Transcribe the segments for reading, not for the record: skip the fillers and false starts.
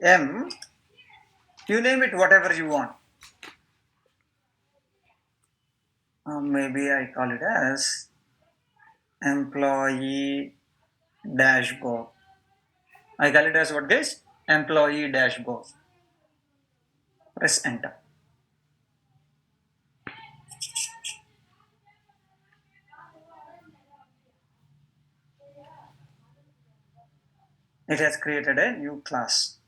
M, you name it whatever you want. Maybe I call it as employee dashboard. I call it as what, guys? Employee dashboard. Press enter. It has created a new class.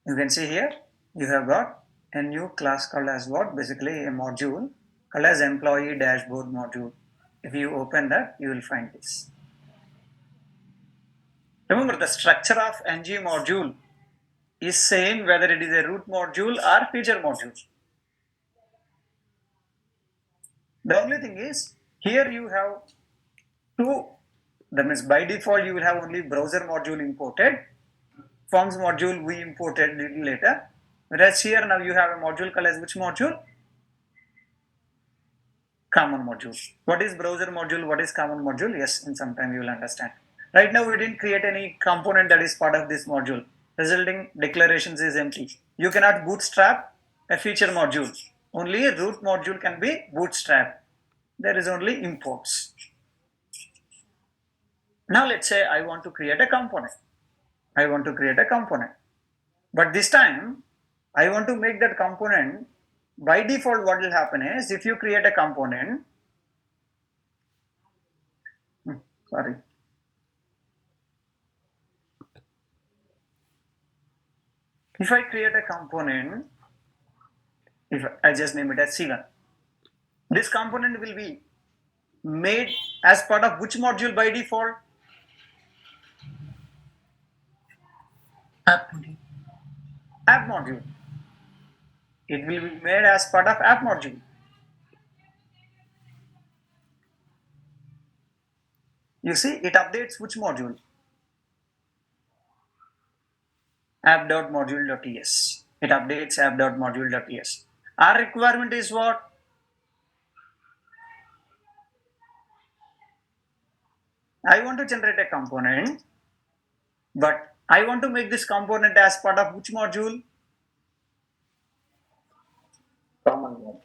You can see here, you have got a new class called as what? Basically a module called as employee dashboard module. If you open that, you will find this. Remember, the structure of ng module is same whether it is a root module or feature module. The only thing is, here you have two, that means by default you will have only browser module imported, forms module we imported little later, whereas here now you have a module called as which module? Common module. What is browser module? What is common module? Yes, in some time you will understand. Right now we didn't create any component that is part of this module. Resulting declarations is empty. You cannot bootstrap a feature module. Only a root module can be bootstrapped. There is only imports. Now let's say I want to create a component. I want to create a component. But this time I want to make that component. By default what will happen is, if you create a component, sorry, if I create a component, if I just name it as C1, this component will be made as part of which module by default? App module. App module. It will be made as part of app module. You see, it updates which module? app.module.ts. It updates app.module.ts. Our requirement is what? I want to generate a component, but I want to make this component as part of which module? Common module.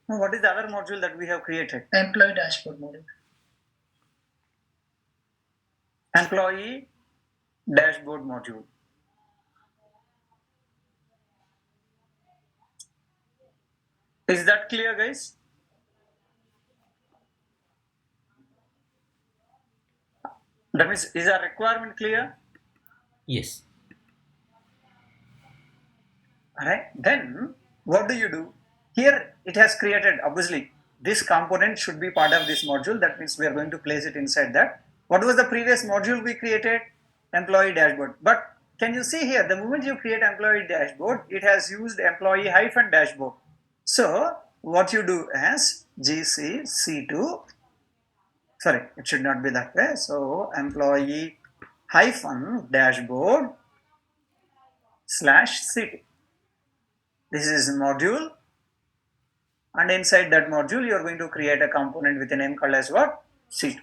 Now, what is the other module that we have created? Employee dashboard module. Employee dashboard module. Is that clear, guys? That means, is our requirement clear? Yes. Alright, then what do? Here it has created, obviously, this component should be part of this module. That means we are going to place it inside that. What was the previous module we created? Employee dashboard. But can you see here, the moment you create employee dashboard, it has used employee hyphen dashboard. So what you do is gc c2, sorry, it should not be that way. So employee hyphen dashboard slash c2. This is module, and inside that module you are going to create a component with a name called as what? C2.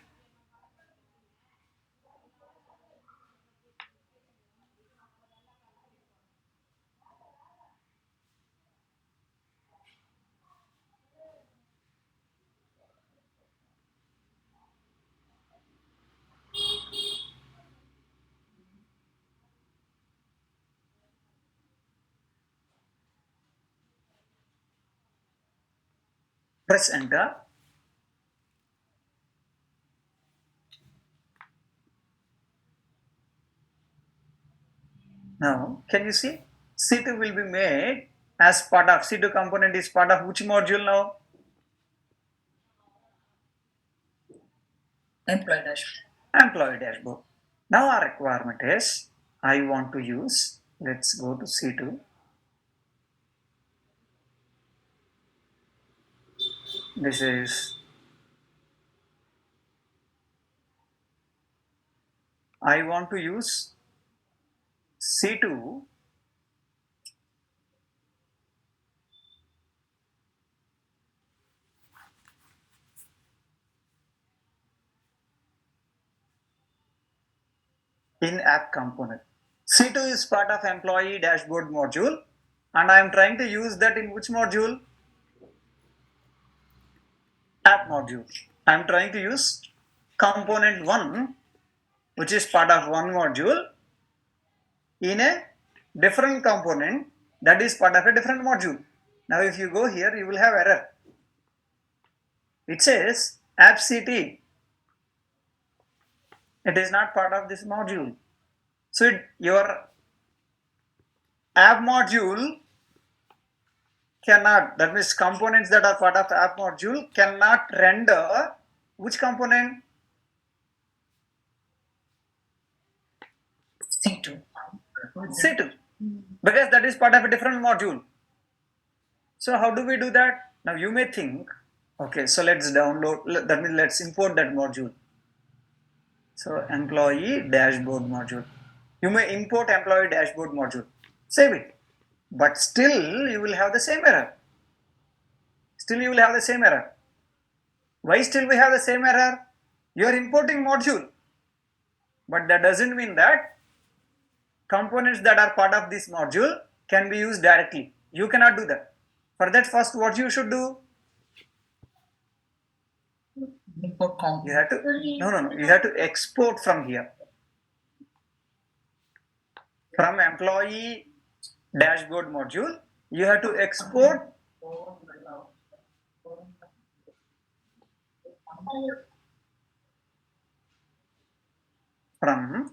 Press enter. Now can you see, C2 will be made as part of, C2 component is part of which module now? Employee dashboard. Employee dashboard. Now our requirement is, I want to use, let's go to C2. This is, I want to use C2 in app component. C2 is part of employee dashboard module, and I am trying to use that in which module? App module. I am trying to use component 1, which is part of one module, in a different component that is part of a different module. Now if you go here, you will have error. It says app CT. It is not part of this module. So your app module cannot, that means components that are part of app module cannot render which component? C2. C2, because that is part of a different module. So how do we do that? Now you may think, okay, so let's download, that means let's import that module. So employee dashboard module. You may import employee dashboard module, save it, but still you will have the same error. Still you will have the same error. Why still we have the same error? You are importing module, but that doesn't mean that components that are part of this module can be used directly. You cannot do that. For that, first what you should do? Import component. You have to, no, you have to export from here. From employee dashboard module, you have to export from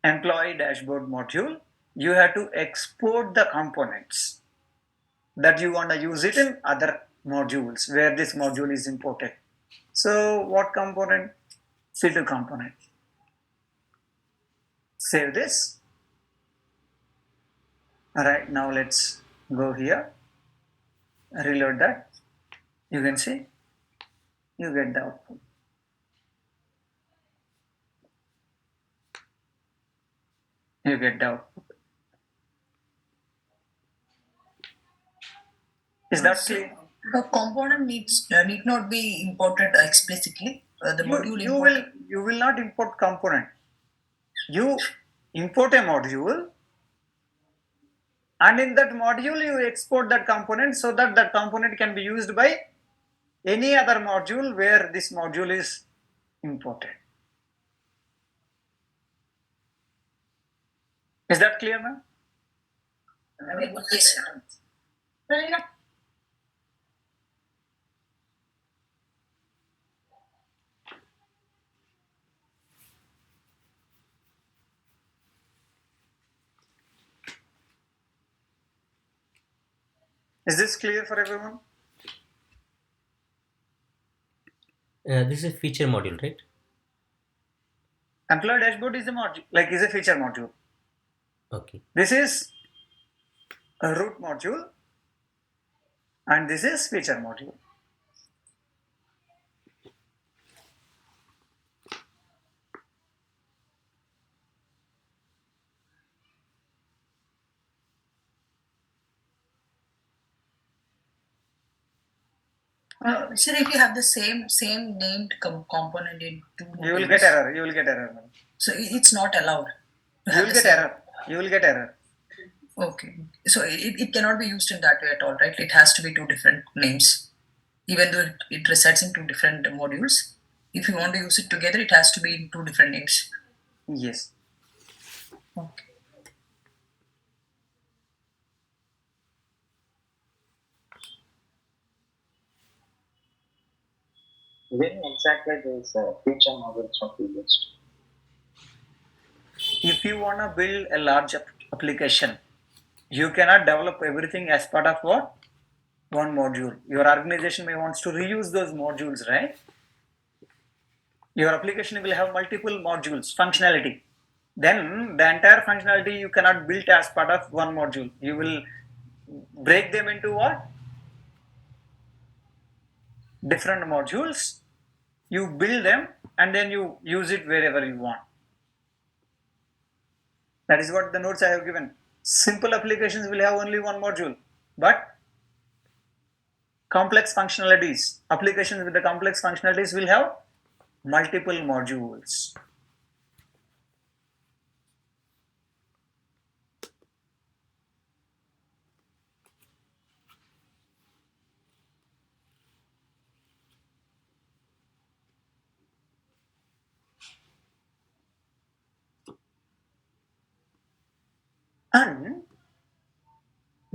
employee dashboard module, you have to export the components that you want to use it in other modules where this module is imported. So what component? C2 component. Save this. Alright, now let's go here, reload that. You can see, you get the output. You get the output. Is that clear? The component need not be imported explicitly. The module You will not import component. You import a module, and in that module you export that component so that that component can be used by any other module where this module is imported. Is that clear now? Yes. Is this clear for everyone? This is a feature module, right? Employee dashboard is a module, like is a feature module. Okay. This is a root module, and this is feature module. Sir, if you have the same named component in two, You will get error. You will get error. So it's not allowed. You will get error. You will get error. Okay. So it cannot be used in that way at all, right? It has to be two different names, even though it resides in two different modules. If you want to use it together, it has to be in two different names. Yes. Okay. When exactly these feature modules should be used? If you want to build a large application, you cannot develop everything as part of what? One module. Your organization may wants to reuse those modules, right? Your application will have multiple modules, functionality. Then the entire functionality you cannot build as part of one module. You will break them into what? Different modules. You build them and then you use it wherever you want. That is what the notes I have given. Simple applications will have only one module, but complex functionalities, applications with the complex functionalities will have multiple modules.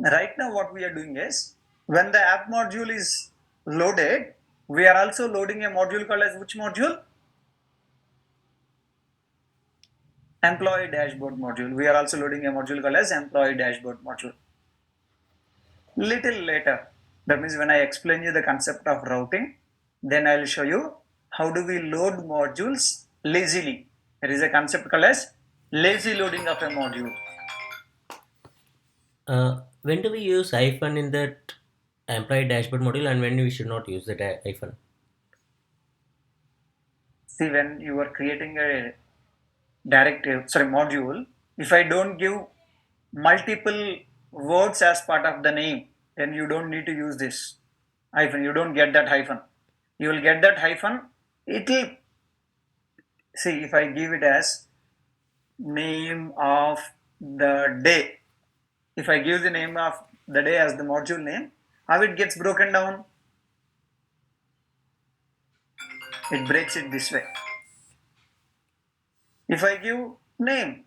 Right now what we are doing is, when the app module is loaded, we are also loading a module called as which module? Employee dashboard module. We are also loading a module called as employee dashboard module. Little later, that means when I explain you the concept of routing, then I will show you how do we load modules lazily. There is a concept called as lazy loading of a module. When do we use hyphen in that employee dashboard module, and when we should not use that hyphen? See, when you are creating a module, if I don't give multiple words as part of the name, then you don't need to use this hyphen. You don't get that hyphen. You will get that hyphen. It will, see, if I give it as name of the day, if I give the name of the day as the module name, how it gets broken down? It breaks it this way. If I give name,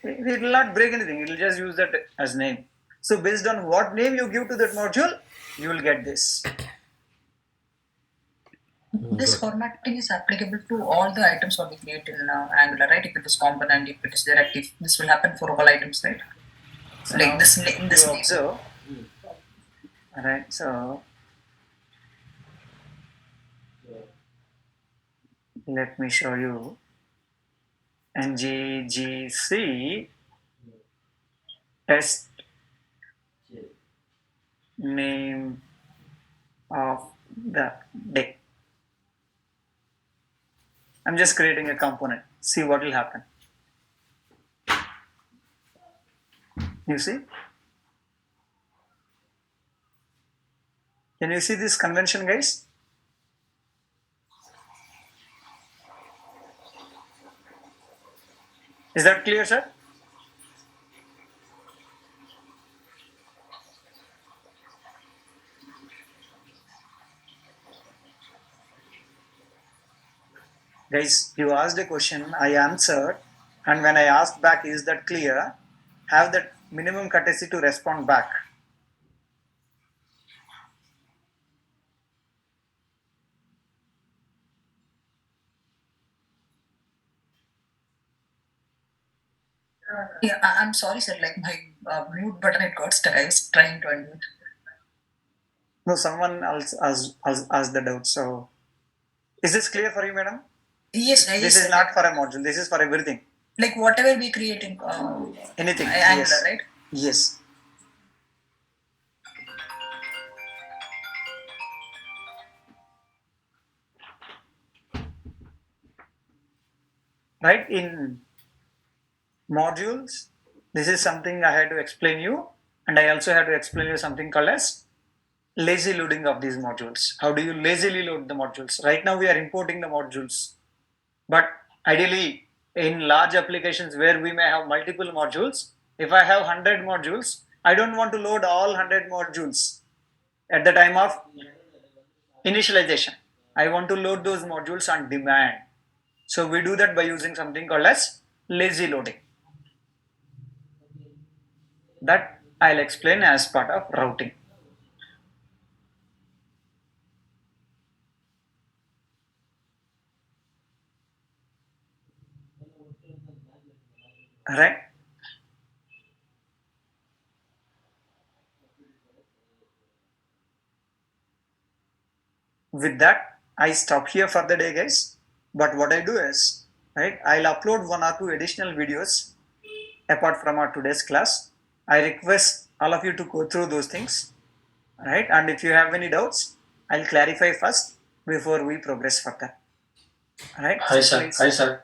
it will not break anything. It will just use that as name. So based on what name you give to that module, you will get this. This Good. formatting is applicable to all the items what we create in Angular, right? If it is component, if it is directive, this will happen for all items, right? So Like now this in this you name. observe. Alright, so let me show you NGGC test name of the day. I'm just creating a component. See what will happen. You see? Can you see this convention, guys? Is that clear, sir? Guys, you asked a question, I answered, and when I asked back, is that clear? Have that minimum courtesy to respond back. Yeah, I'm sorry, sir. Like my mute button, it got stuck. I was trying to unmute. No, someone else asked the doubt. So, is this clear for you, madam? Yes, This yes, is sir. not for a module. This is for everything. Like whatever we create in Anything. Angular, Yes. right? Yes. Right? In modules, this is something I had to explain you, and I also had to explain you something called as lazy loading of these modules. How do you lazily load the modules? Right now we are importing the modules, but ideally in large applications where we may have multiple modules, if I have 100 modules, I don't want to load all 100 modules at the time of initialization. I want to load those modules on demand. So we do that by using something called as lazy loading. That I'll explain as part of routing. Alright. With that, I stop here for the day, guys. But what I do is, right, I'll upload one or two additional videos apart from our today's class. I request all of you to go through those things, right? And if you have any doubts, I'll clarify first before we progress further. Alright? Hi, So sir. please. Hi, sir.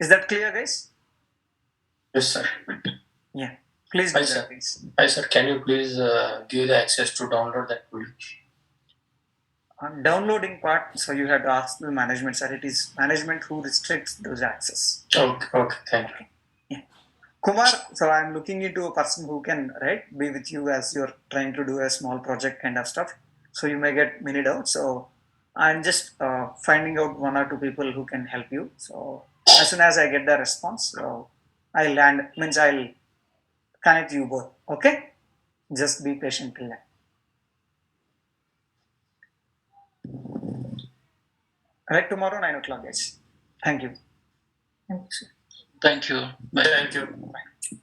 Is that clear, guys? Yes, sir. Yeah. Please do Hi, that, sir. please. Hi, sir. Can you please give the access to download that tool? On downloading part, so you have to ask the management, sir. It is management who restricts those access. Okay, okay. Thank you. Kumar, so I'm looking into a person who can, right, be with you as you're trying to do a small project kind of stuff. So you may get many doubts. So I'm just finding out one or two people who can help you. So as soon as I get the response, so I'll connect you both. Okay, just be patient till then. Right, tomorrow 9 o'clock, guys. Thank you. Thank you, sir. Thank you. Bye. Thank you. Bye.